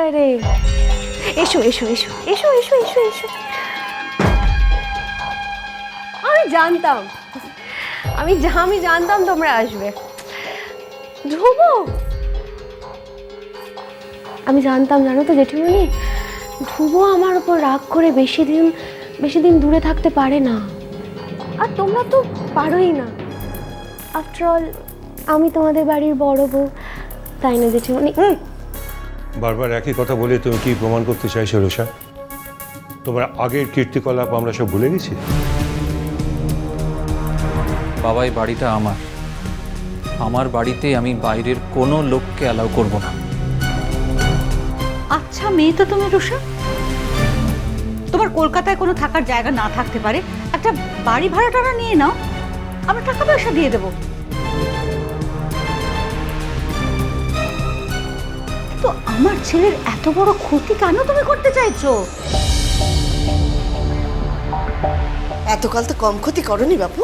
কোথায় রে? এসো এসো এসো এসো এসো এসো এসো। আমি জানতাম, আমি জানতাম তোমরা আসবে। ধ্রুব, আমি জানতাম, জানো তো জেঠিমণি, ধ্রুব আমার উপর রাগ করে বেশি দিন দূরে থাকতে পারে না। আর তোমরা তো পারোই না। আফটার অল আমি তোমাদের বাড়ির বড় বউ, তাই না জেঠিমণি? বারবার একই কথা বলে তুমি কি প্রমাণ করতে চাইছো রুষা? তোমার আগের কীর্তিকলাপ আমরা সব ভুলে গেছি? বাবা, এই বাড়িটা আমার বাড়িতে আমি বাইরের কোনো লোককে অ্যালাউ করব না। আচ্ছা মেয়ে তো তুমি রুষা, তোমার কলকাতায় কোনো থাকার জায়গা না থাকতে পারে, একটা বাড়ি ভাড়াটা নিয়ে নাও, আমরা টাকা পয়সা দিয়ে দেবো। তো আমার ছেলের এত বড় ক্ষতি কেন তুমি করতে চাইছো? এতকাল তো কম ক্ষতি করনি বাপু।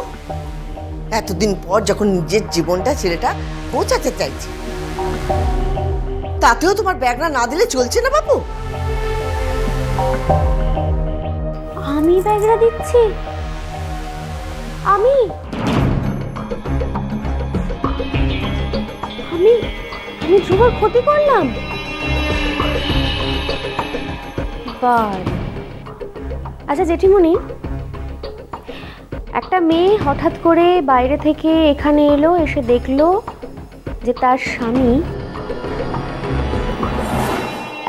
এতদিন পর যখন নিজের জীবনটা ছেলেটা পৌঁছাতে চাইছে, তাতেও তোমার ব্যাগরা না দিলে চলছে না বাপু। আমি ব্যাগরা দিচ্ছি? আমি আমি আমি ধ্রুবর ক্ষতি করলাম? আচ্ছা জেঠিমণি, একটা মেয়ে হঠাৎ করে বাইরে থেকে এখানে এলো, এসে দেখলো যে তার স্বামী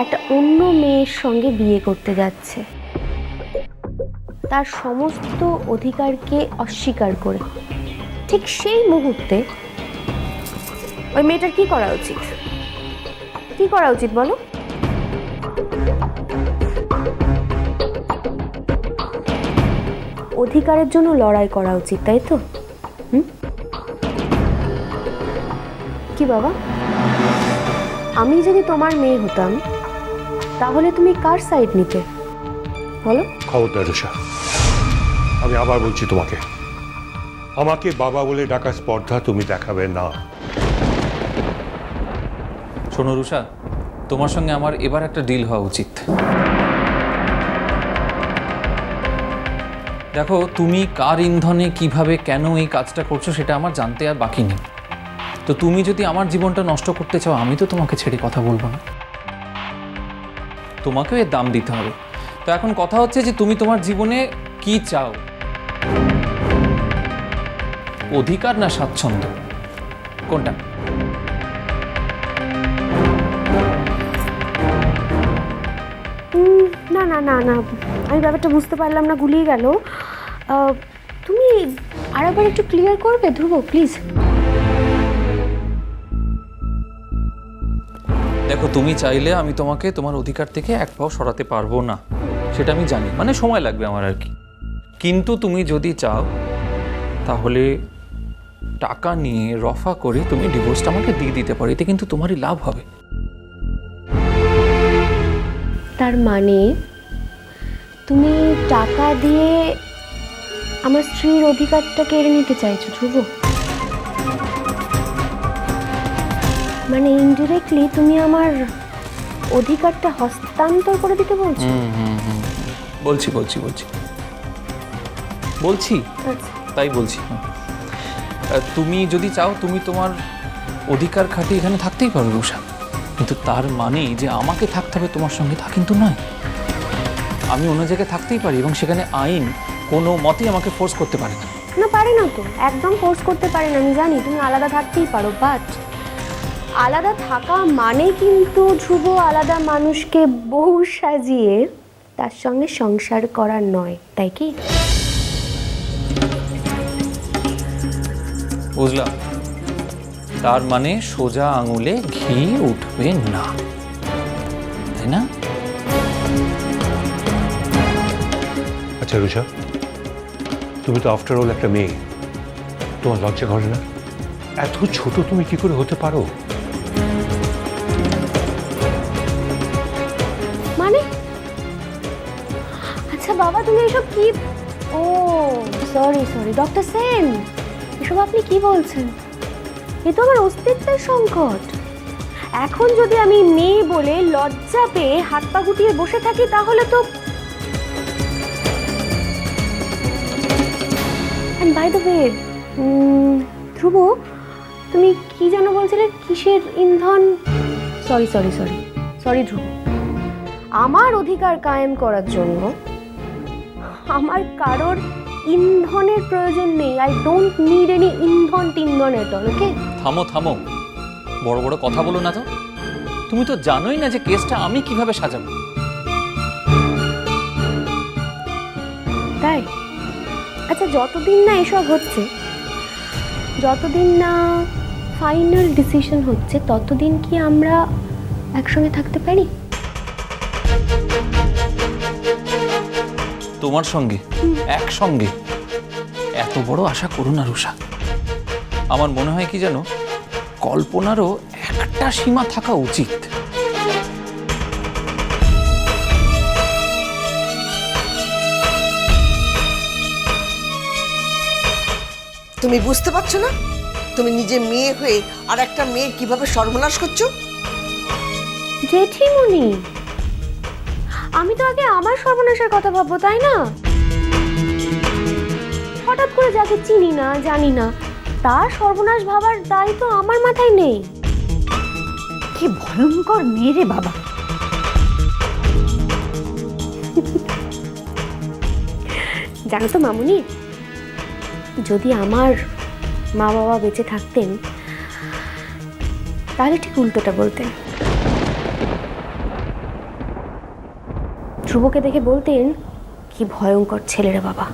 একটা অন্য মেয়ের সঙ্গে বিয়ে করতে যাচ্ছে, তার সমস্ত অধিকারকে অস্বীকার করে। ঠিক সেই মুহূর্তে ওই মেয়েটার কি করা উচিত? কি করা উচিত বলো? অধিকারের জন্য লড়াই করা উচিত, তাই তো? কি বাবা, আমি যদি তোমার মেয়ে হতাম তাহলে তুমি কার সাইড নিতে বলো? খবরদার রুষা, আমি আবার বলছি তোমাকে, আমাকে বাবা বলে ডাকার স্পর্ধা তুমি দেখাবে না। শোনো রুষা, তোমার সঙ্গে আমার এবার একটা ডিল হওয়া উচিত। দেখো, তুমি কার ইন্ধনে কিভাবে কেন এই কাজটা করছো সেটা আমার জানতে আর বাকি নেই। তো তুমি যদি আমার জীবনটা নষ্ট করতে চাও, আমি তো তোমাকে ছেড়ে কথা বলবো না, তোমাকেও এর দাম দিতে হবে। তো এখন কথা হচ্ছে যে তুমি তোমার জীবনে কি চাও, অধিকার না স্বাচ্ছন্দ্য, কোনটা? না না না না, আমি ব্যাপারটা বুঝতে পারলাম না, গুলিয়ে গেল। তুমি আরেকবার একটু ক্লিয়ার করবে ধ্রুব, প্লিজ? দেখো, তুমি চাইলে আমি তোমাকে তোমার অধিকার থেকে এক পাও সরাতে পারবো না, সেটা আমি জানি, মানে সময় লাগবে আমার আর কি। কিন্তু তুমি যদি চাও তাহলে টাকা নিয়ে রফা করে তুমি ডিভোর্সটা আমাকে দিয়ে দিতে পারো, এতে কিন্তু তোমারই লাভ হবে। তার মানে তুমি টাকা দিয়ে আমার স্ত্রীর অধিকারটা কেড়ে নিতে চাইছো ধ্রুব? মানে ইনডিরেক্টলি তুমি আমার অধিকারটা হস্তান্তর করে দিতে বলছো? বলছি আচ্ছা, তাই বলছি। তুমি যদি চাও তুমি তোমার অধিকার খাটিয়ে এখানে থাকতেই পারো রুষা, কিন্তু তার মানে যে আমাকে থাকতে হবে তোমার সঙ্গে তা কিন্তু নয়। আমি অন্য জায়গায় থাকতেই পারি এবং সেখানে আইন কোনো মতেই আমাকে ফোর্স করতে পারে না। না পারে না তো, একদম ফোর্স করতে পারে না, আমি জানি। তুমি আলাদা থাকতেই পারো, বাট আলাদা থাকা মানে কিন্তু ধ্রুব আলাদা মানুষকে বউ সাজিয়ে তার সঙ্গে সংসার করার নয়, তাই কি? বুঝলাম, তার মানে সোজা আঙুলে ঘি উঠবে না, তাই না? আচ্ছা রুষা, তুমি তো আফটার অল একটা মেয়ে, তোমার লজ্জা করে না? এত ছোট তুমি কি করে হতে পারো? মানে আচ্ছা বাবা, তুমি এসব কি? ও সরি ডক্টর সেন, এসব আপনি কি বলছেন? এ তো আমার অস্তিত্বের সংকট। এখন যদি আমি মেয়ে বলে লজ্জা পেয়ে হাত পা গুটিয়ে বসে থাকি তাহলে তো বাই দ্য ওয়ে ধ্রুব, তুমি কি যেন বলছিলে, কিসের ইন্ধন? সরি সরি সরি সরি ধ্রুব, আমার অধিকার কায়েম করার জন্য আমার কারোর ইন্ধনের প্রয়োজন নেই। আই ডোন্ট নিড এনি ইন্ধন টিন্ধন এট অল। ওকে, থামো থামো, বড় বড় কথা বলো না তো। তুমি তো জানোই না যে কেসটা আমি কিভাবে সাজাবো। তাই? আচ্ছা, যতদিন না এসব হচ্ছে, যতদিন না ফাইনাল ডিসিশন হচ্ছে, ততদিন কি আমরা একসঙ্গে থাকতে পারি? তোমার সঙ্গে একসঙ্গে এত বড় আশা করো না রুষা। আমার মনে হয় কি জানো, কল্পনারও একটা সীমা থাকা উচিত। তুমি বুঝতে পারছো না? তুমি নিজে মেয়ে হয়ে আর একটা মেয়ের কিভাবে সর্বনাশ করছো? জেঠিমণি, আমি তো আগে আমার সর্বনাশের কথা ভাববো, তাই না? হঠাৎ করে যাকে চিনি না জানি না তার সর্বনাশ ভাবার দায় তো আমার মাথায় নেই। কি ভয়ঙ্কর মেয়ে রে বাবা। জানো তো মামুনি, যদি আমার মা বাবা বেঁচে থাকতেন তাহলে ঠিক উল্টোটা বলতেন। ধ্রুবকে দেখে বলতেন, কি ভয়ঙ্কর ছেলেরা বাবা।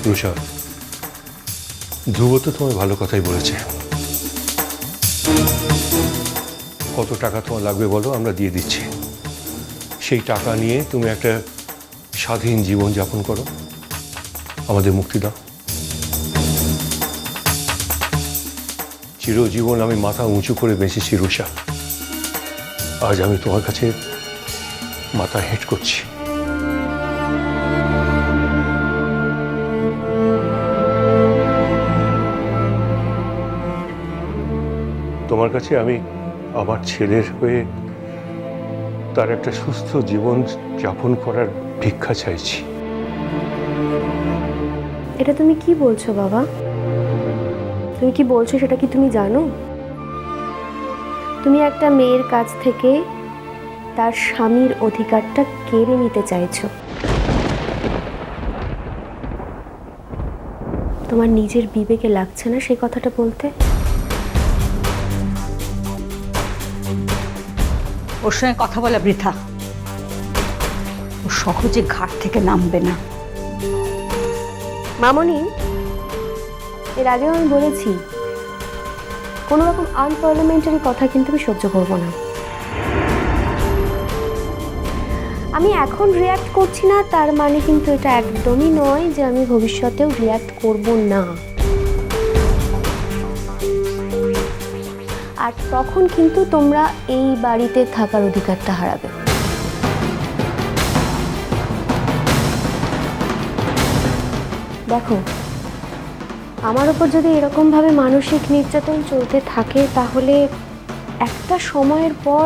রুষা, ধ্রুব তো তোমার ভালো কথাই বলেছে। কত টাকা তোমার লাগবে বলো, আমরা দিয়ে দিচ্ছি। সেই টাকা নিয়ে তুমি একটা স্বাধীন জীবন যাপন করো, আমাদের মুক্তি দাও। চিরজীবন আমি মাথা উঁচু করে বেঁচেছি রুষা, আজ আমি তোমার কাছে মাথা হেঁট করছি। তোমার কাছে আমি আমার ছেলের হয়ে তার একটা সুস্থ জীবন যাপন করার ভিক্ষা চাইছি। এটা তুমি কি বলছো বাবা? তুমি কি বলছো সেটা কি তুমি জানো? তুমি একটা মেয়ের কাছ থেকে তার স্বামীর অধিকারটা কেড়ে নিতে চাইছো। তোমার নিজের বিবেকে লাগছে না সেই কথাটা বলতে? ওর সঙ্গে কথা বলা বৃথা। ও সহজে ঘাট থেকে নামবে না। মামনি, এর আগেও আমি বলেছি, কোনো রকম আনপার্লামেন্টারি কথা কিন্তু আমি সহ্য করব না। আমি এখন রিয়্যাক্ট করছি না তার মানে কিন্তু এটা একদমই নয় যে আমি ভবিষ্যতেও রিয়্যাক্ট করব না। আর তখন কিন্তু তোমরা এই বাড়িতে থাকার অধিকারটা হারাবে। দেখো, আমার উপর যদি এরকমভাবে মানসিক নির্যাতন চলতে থাকে তাহলে একটা সময়ের পর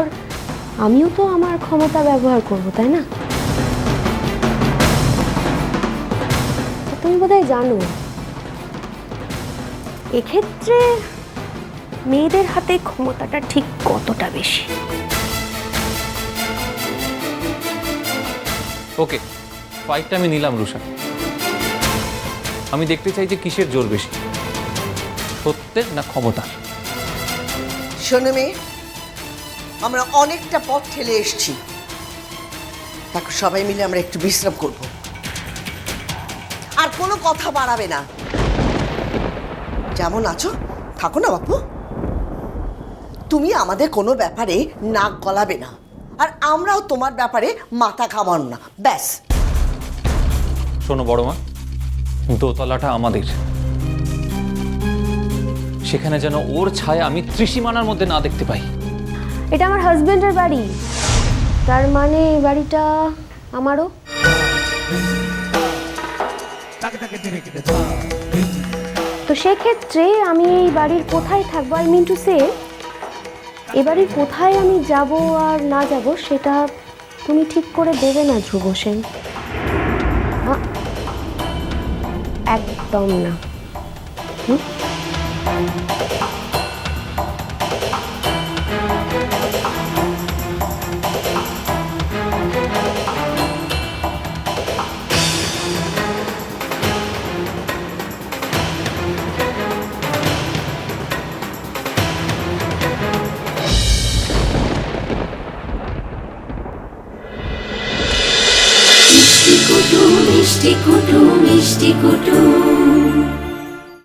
আমিও তো আমার ক্ষমতা ব্যবহার করব, তাই না? তুমি বোধহয় জানো এক্ষেত্রে মেয়েদের হাতে ক্ষমতাটা ঠিক কতটা বেশি। ওকে, ফাইটটা আমি নিলাম রুষা। আমি দেখতে চাই যে কিসের জোর বেশি, সত্যের না ক্ষমতার। শোনো মেয়ে, আমরা অনেকটা পথ ঠেলে এসেছি। এখন সবাই মিলে আমরা একটু বিশ্রাম করব, আর কোনো কথা বাড়াবে না। যেমন আছো থাকো না বাপু। তুমি আমাদের কোনো ব্যাপারে নাক গলাবে না, আর আমরাও তোমার ব্যাপারে মাথা ঘামানো না, ব্যাস। শোনো বড় মা, দোতলাটা আমাদের। সেখানে যেন ওর ছায়া আমি ত্রিসীমানার মধ্যে না দেখতে পাই। এটা আমার হাজবেন্ডের বাড়ি, তার মানে এই বাড়িটা আমারও। তো সেক্ষেত্রে আমি এই বাড়ির কোথায় থাকবো, আই মিন টু সে এ বাড়ির কোথায় আমি যাব আর না যাব সেটা তুমি ঠিক করে দেবে না ধ্রুব সেন। একদম না। মিষ্টি কুটু মিষ্টি কুটু মিষ্টি কুটু।